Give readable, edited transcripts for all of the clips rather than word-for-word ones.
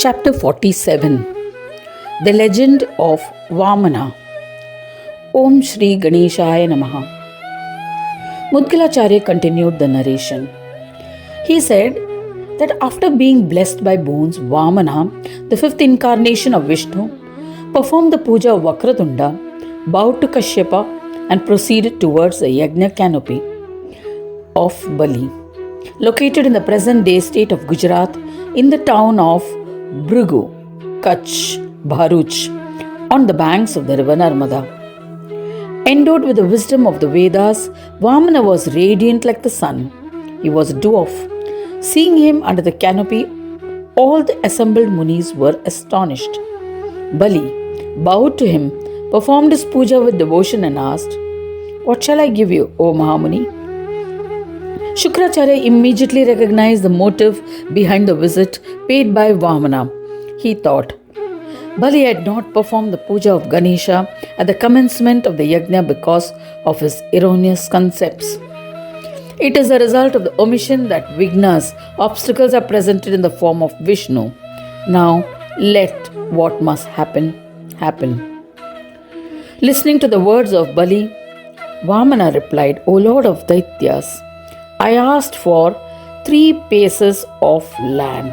Chapter 47. The Legend of Vamana. Om Shri Ganeshaya Namaha. Mudgalacharya continued the narration. He said that after being blessed by boons, Vamana, the fifth incarnation of Vishnu, performed the puja of Vakratunda, bowed to Kashyapa, and proceeded towards the Yajna canopy of Bali, located in the present-day state of Gujarat, in the town of Bhrugu, Kutch, Bharuch, on the banks of the river Narmada. Endowed with the wisdom of the Vedas, Vamana was radiant like the sun. He was a dwarf. Seeing him under the canopy, all the assembled munis were astonished. Bali bowed to him, performed his puja with devotion and asked, "What shall I give you, O Mahamuni?" Shukracharya immediately recognized the motive behind the visit paid by Vamana. He thought, Bali had not performed the puja of Ganesha at the commencement of the yajna because of his erroneous concepts. It is a result of the omission that vignas, obstacles, are presented in the form of Vishnu. Now, let what must happen, happen. Listening to the words of Bali, Vamana replied, O Lord of Daityas, I asked for 3 paces of land.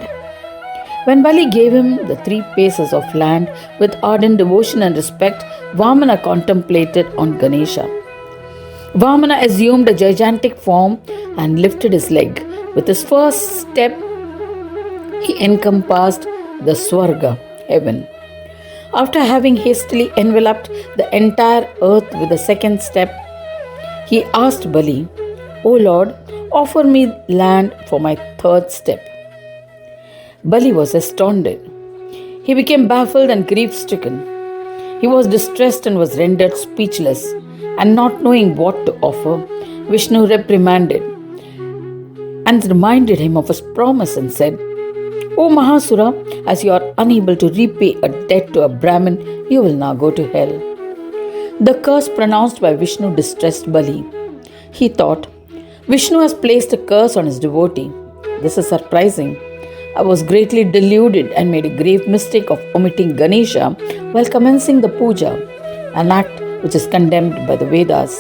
When Bali gave him the 3 paces of land with ardent devotion and respect, Vamana contemplated on Ganesha. Vamana assumed a gigantic form and lifted his leg. With his first step, he encompassed the Swarga, heaven. After having hastily enveloped the entire earth with the second step, he asked Bali, O Lord, offer me land for my 3rd step. Bali was astounded. He became baffled and grief-stricken. He was distressed and was rendered speechless, and not knowing what to offer, Vishnu reprimanded and reminded him of his promise and said, O Mahasura, as you are unable to repay a debt to a Brahmin, you will now go to hell. The curse pronounced by Vishnu distressed Bali. He thought, Vishnu has placed a curse on his devotee. This is surprising. I was greatly deluded and made a grave mistake of omitting Ganesha while commencing the puja, an act which is condemned by the Vedas.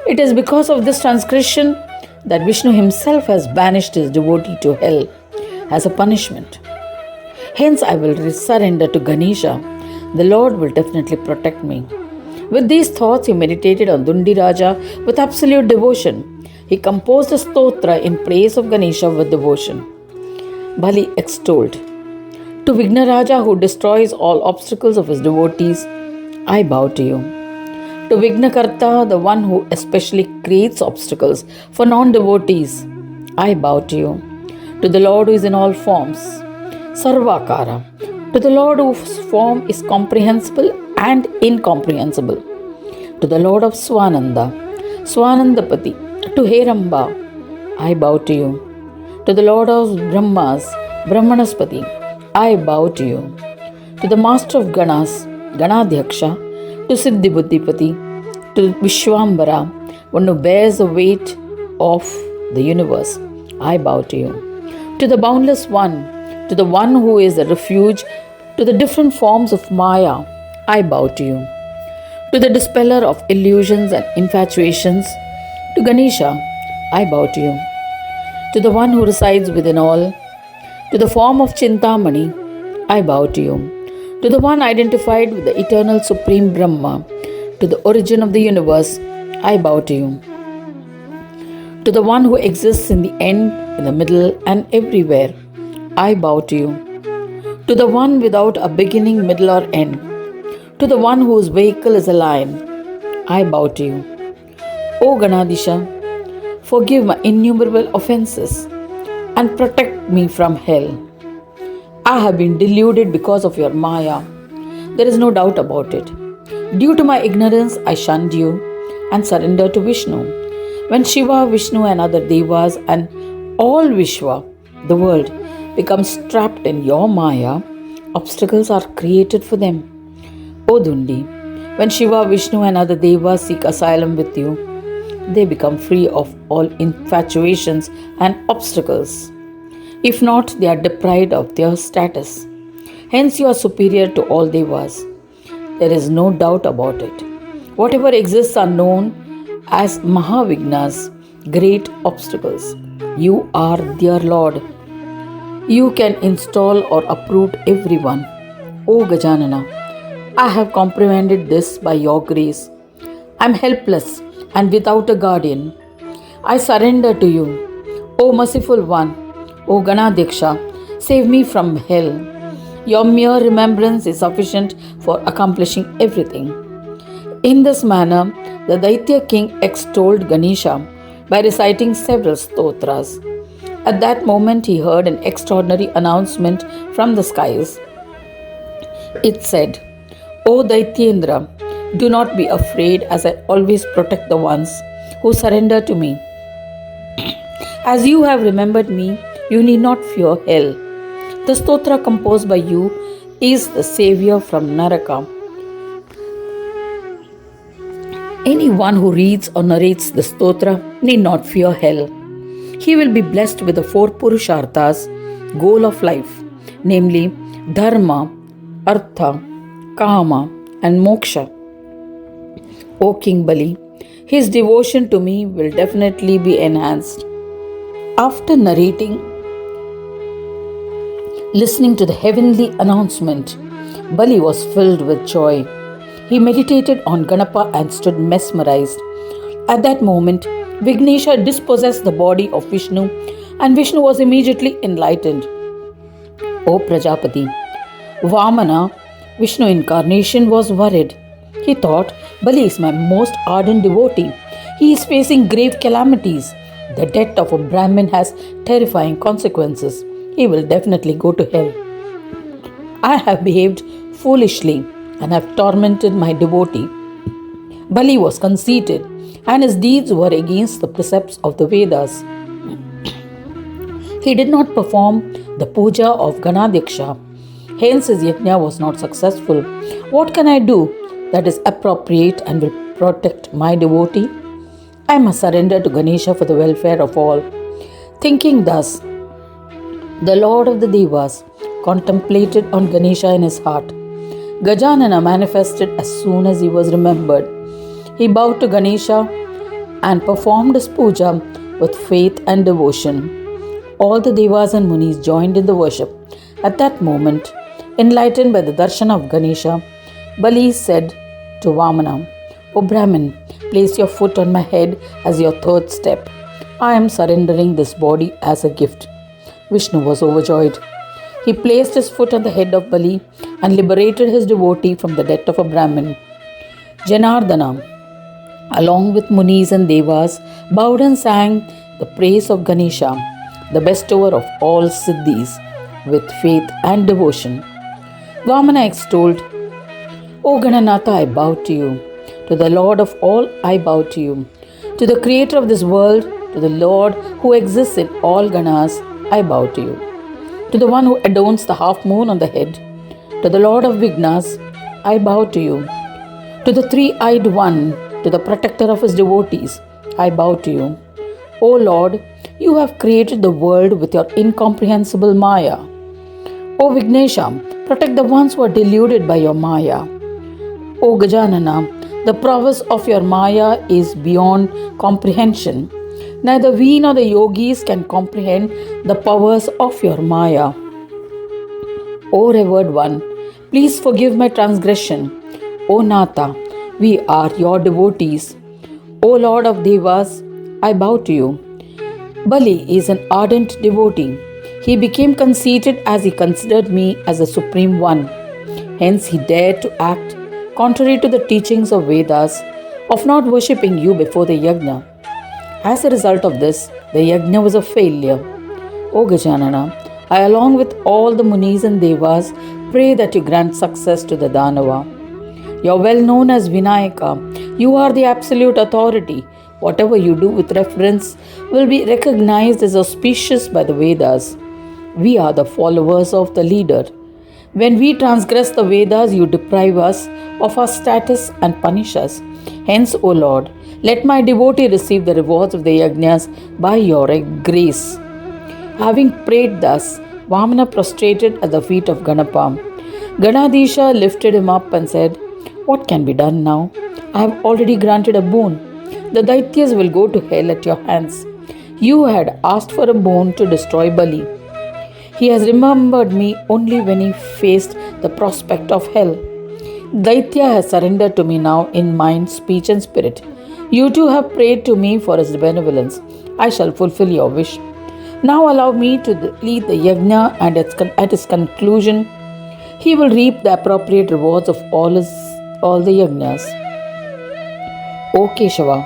It is because of this transgression that Vishnu himself has banished his devotee to hell as a punishment. Hence, I will surrender to Ganesha. The Lord will definitely protect me. With these thoughts, he meditated on Dundi Raja with absolute devotion. He composed a stotra in praise of Ganesha with devotion. Bali extolled, To Vignaraja who destroys all obstacles of his devotees, I bow to you. To Vignakarta, the one who especially creates obstacles for non-devotees, I bow to you. To the Lord who is in all forms, Sarvakara. To the Lord whose form is comprehensible and incomprehensible. To the Lord of Swananda, Swanandapati. To Heramba, I bow to you. To the Lord of Brahmas, Brahmanaspati, I bow to you. To the Master of Ganas, Ganadhyaksha, to Siddhi Buddhipati, to Vishwambara, one who bears the weight of the universe, I bow to you. To the Boundless One, to the one who is the refuge to the different forms of Maya, I bow to you. To the dispeller of illusions and infatuations, to Ganesha, I bow to you. To the one who resides within all, to the form of Chintamani, I bow to you. To the one identified with the eternal Supreme Brahma, to the origin of the universe, I bow to you. To the one who exists in the end, in the middle, and everywhere, I bow to you. To the one without a beginning, middle, or end, to the one whose vehicle is a lion, I bow to you. O Ganadisha, forgive my innumerable offenses and protect me from hell. I have been deluded because of your Maya. There is no doubt about it. Due to my ignorance, I shunned you and surrendered to Vishnu. When Shiva, Vishnu, and other Devas and all Vishwa, the world, becomes trapped in your Maya, obstacles are created for them. O Dundi, when Shiva, Vishnu, and other Devas seek asylum with you, they become free of all infatuations and obstacles. If not, they are deprived of their status. Hence, you are superior to all devas. There is no doubt about it. Whatever exists are known as Mahavignas, great obstacles. You are their Lord. You can install or uproot everyone. O Gajanana, I have comprehended this by your grace. I am helpless and without a guardian. I surrender to you. O merciful one, O Ganadiksha, save me from hell. Your mere remembrance is sufficient for accomplishing everything. In this manner, the Daitya king extolled Ganesha by reciting several stotras. At that moment, he heard an extraordinary announcement from the skies. It said, O Daityendra, do not be afraid, as I always protect the ones who surrender to me. As you have remembered me, you need not fear hell. The stotra composed by you is the savior from Naraka. Anyone who reads or narrates the stotra need not fear hell. He will be blessed with the four Purusharthas, goal of life, namely Dharma, Artha, Kama, and Moksha. O King Bali, his devotion to me will definitely be enhanced. After listening to the heavenly announcement, Bali was filled with joy. He meditated on Ganapa and stood mesmerized. At that moment, Vignesha dispossessed the body of Vishnu, and Vishnu was immediately enlightened. O Prajapati, Vamana, Vishnu incarnation, was worried. He thought, Bali is my most ardent devotee. He is facing grave calamities. The death of a Brahmin has terrifying consequences. He will definitely go to hell. I have behaved foolishly and have tormented my devotee. Bali was conceited, and his deeds were against the precepts of the Vedas. He did not perform the puja of Ganadiksha. Hence his yajna was not successful. What can I do that is appropriate and will protect my devotee? I must surrender to Ganesha for the welfare of all. Thinking thus, the Lord of the Devas contemplated on Ganesha in his heart. Gajanana manifested as soon as he was remembered. He bowed to Ganesha and performed his puja with faith and devotion. All the Devas and Munis joined in the worship. At that moment, enlightened by the darshan of Ganesha, Bali said to Vamana, O Brahmin, place your foot on my head as your third step. I am surrendering this body as a gift. Vishnu was overjoyed. He placed his foot on the head of Bali and liberated his devotee from the death of a Brahmin. Janardana, along with Munis and Devas, bowed and sang the praise of Ganesha, the bestower of all siddhis, with faith and devotion. Vamana extolled, O Gananatha, I bow to you. To the Lord of all, I bow to you. To the Creator of this world, to the Lord who exists in all Ganas, I bow to you. To the one who adorns the half moon on the head, to the Lord of Vignas, I bow to you. To the three-eyed one, to the protector of his devotees, I bow to you. O Lord, you have created the world with your incomprehensible Maya. O Vignesha, protect the ones who are deluded by your Maya. O Gajanana, the prowess of your Maya is beyond comprehension. Neither we nor the yogis can comprehend the powers of your Maya. O revered one, please forgive my transgression. O Natha, we are your devotees. O Lord of Devas, I bow to you. Bali is an ardent devotee. He became conceited as he considered me as the Supreme One. Hence he dared to act contrary to the teachings of Vedas of not worshipping you before the yajna. As a result of this, the yajna was a failure. O Gajanana, I along with all the Munis and Devas pray that you grant success to the Danava. You are well known as Vinayaka. You are the absolute authority. Whatever you do with reference will be recognized as auspicious by the Vedas. We are the followers of the leader. When we transgress the Vedas, you deprive us of our status and punish us. Hence, O Lord, let my devotee receive the rewards of the yajnas by your grace. Having prayed thus, Vamana prostrated at the feet of Ganapa. Ganadisha lifted him up and said, "What can be done now? I have already granted a boon. The Daityas will go to hell at your hands. You had asked for a boon to destroy Bali. He has remembered me only when he faced the prospect of hell. Daitya has surrendered to me now in mind, speech, and spirit. You too have prayed to me for his benevolence. I shall fulfill your wish. Now allow me to lead the yajna, and at its conclusion, he will reap the appropriate rewards of all the yajnas. O Keshava,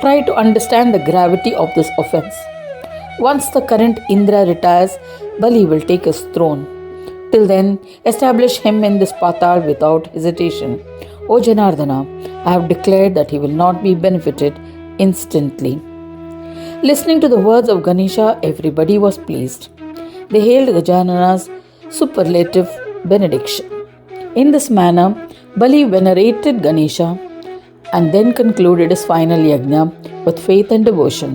try to understand the gravity of this offense. Once the current Indra retires, Bali will take his throne. Till then, establish him in this patal without hesitation. O Janardana, I have declared that he will not be benefited instantly." Listening to the words of Ganesha, everybody was pleased. They hailed Gajanana's superlative benediction. In this manner, Bali venerated Ganesha and then concluded his final yajna with faith and devotion.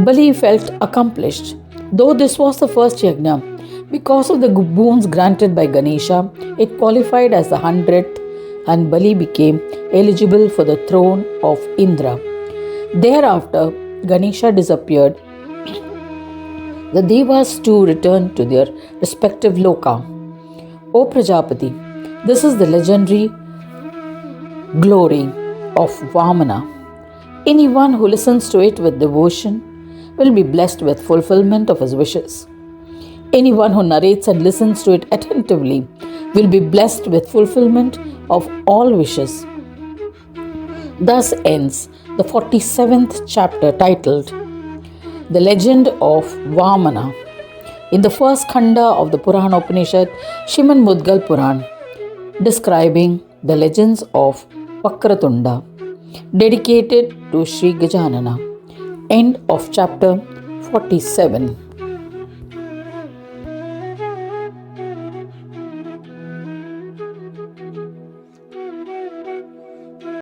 Bali felt accomplished. Though this was the first yajna, because of the boons granted by Ganesha, it qualified as the 100th, and Bali became eligible for the throne of Indra. Thereafter, Ganesha disappeared. The Devas too returned to their respective loka. O Prajapati, this is the legendary glory of Vamana. Anyone who listens to it with devotion will be blessed with fulfillment of his wishes. Anyone who narrates and listens to it attentively will be blessed with fulfillment of all wishes. Thus ends the 47th chapter titled The Legend of Vamana. In the first khanda of the Puran Upanishad, Shriman Mudgal Puran, describing the legends of Vakratunda, dedicated to Sri Gajanana. End of chapter 47.